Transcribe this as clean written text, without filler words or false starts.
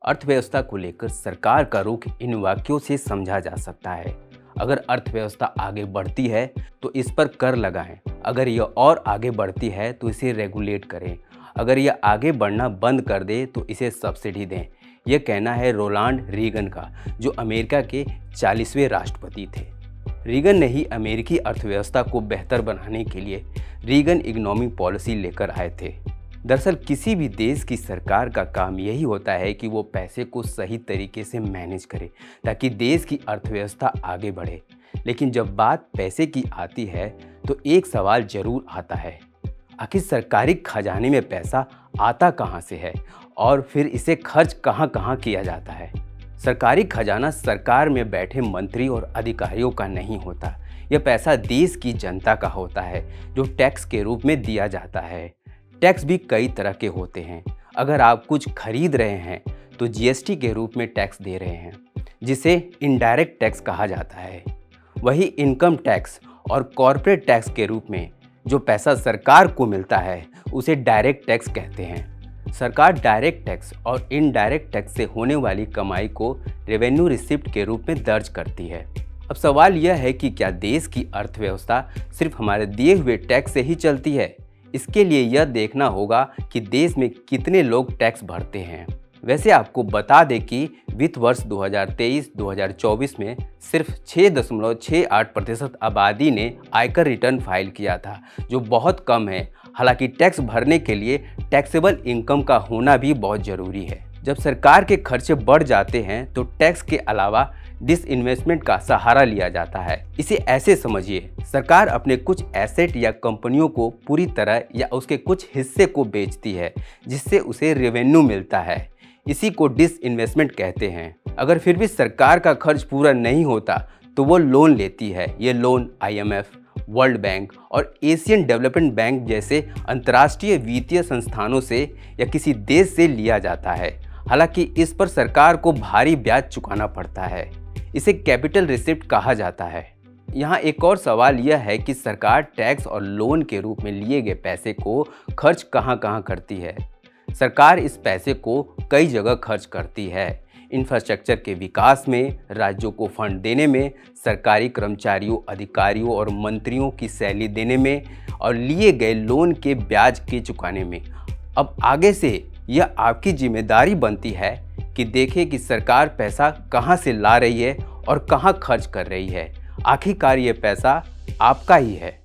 अर्थव्यवस्था को लेकर सरकार का रुख इन वाक्यों से समझा जा सकता है। अगर अर्थव्यवस्था आगे बढ़ती है तो इस पर कर लगाएं, अगर यह और आगे बढ़ती है तो इसे रेगुलेट करें, अगर यह आगे बढ़ना बंद कर दे तो इसे सब्सिडी दें। यह कहना है रोनाल्ड रीगन का, जो अमेरिका के 40वें राष्ट्रपति थे। रीगन ने ही अमेरिकी अर्थव्यवस्था को बेहतर बनाने के लिए रीगन इकोनॉमिक पॉलिसी लेकर आए थे। दरअसल किसी भी देश की सरकार का काम यही होता है कि वो पैसे को सही तरीके से मैनेज करे ताकि देश की अर्थव्यवस्था आगे बढ़े। लेकिन जब बात पैसे की आती है तो एक सवाल जरूर आता है, आखिर सरकारी खजाने में पैसा आता कहाँ से है और फिर इसे खर्च कहाँ कहाँ किया जाता है। सरकारी खजाना सरकार में बैठे मंत्री और अधिकारियों का नहीं होता। यह पैसा देश की जनता का होता है जो टैक्स के रूप में दिया जाता है। टैक्स भी कई तरह के होते हैं। अगर आप कुछ खरीद रहे हैं तो जीएसटी के रूप में टैक्स दे रहे हैं, जिसे इनडायरेक्ट टैक्स कहा जाता है। वही इनकम टैक्स और कॉर्पोरेट टैक्स के रूप में जो पैसा सरकार को मिलता है उसे डायरेक्ट टैक्स कहते हैं। सरकार डायरेक्ट टैक्स और इनडायरेक्ट टैक्स से होने वाली कमाई को रेवेन्यू रिसिप्ट के रूप में दर्ज करती है। अब सवाल यह है कि क्या देश की अर्थव्यवस्था सिर्फ हमारे दिए हुए टैक्स से ही चलती है? इसके लिए यह देखना होगा कि देश में कितने लोग टैक्स भरते हैं। वैसे आपको बता दें कि वित्त वर्ष 2023-2024 में सिर्फ 6.68% आबादी ने आयकर रिटर्न फाइल किया था, जो बहुत कम है। हालांकि टैक्स भरने के लिए टैक्सेबल इनकम का होना भी बहुत ज़रूरी है। जब सरकार के खर्चे बढ़ जाते हैं तो टैक्स के अलावा डिसइन्वेस्टमेंट का सहारा लिया जाता है। इसे ऐसे समझिए, सरकार अपने कुछ एसेट या कंपनियों को पूरी तरह या उसके कुछ हिस्से को बेचती है, जिससे उसे रेवेन्यू मिलता है। इसी को डिसइन्वेस्टमेंट कहते हैं। अगर फिर भी सरकार का खर्च पूरा नहीं होता तो वो लोन लेती है। ये लोन IMF, वर्ल्ड बैंक और एशियन डेवलपमेंट बैंक जैसे अंतर्राष्ट्रीय वित्तीय संस्थानों से या किसी देश से लिया जाता है। हालांकि इस पर सरकार को भारी ब्याज चुकाना पड़ता है। इसे कैपिटल रिसिप्ट कहा जाता है। यहाँ एक और सवाल यह है कि सरकार टैक्स और लोन के रूप में लिए गए पैसे को खर्च कहाँ कहाँ करती है। सरकार इस पैसे को कई जगह खर्च करती है। इंफ्रास्ट्रक्चर के विकास में, राज्यों को फंड देने में, सरकारी कर्मचारियों, अधिकारियों और मंत्रियों की सैलरी देने में और लिए गए लोन के ब्याज के चुकाने में। अब आगे से यह आपकी जिम्मेदारी बनती है कि देखें कि सरकार पैसा कहां से ला रही है और कहां खर्च कर रही है। आखिरकार ये पैसा आपका ही है।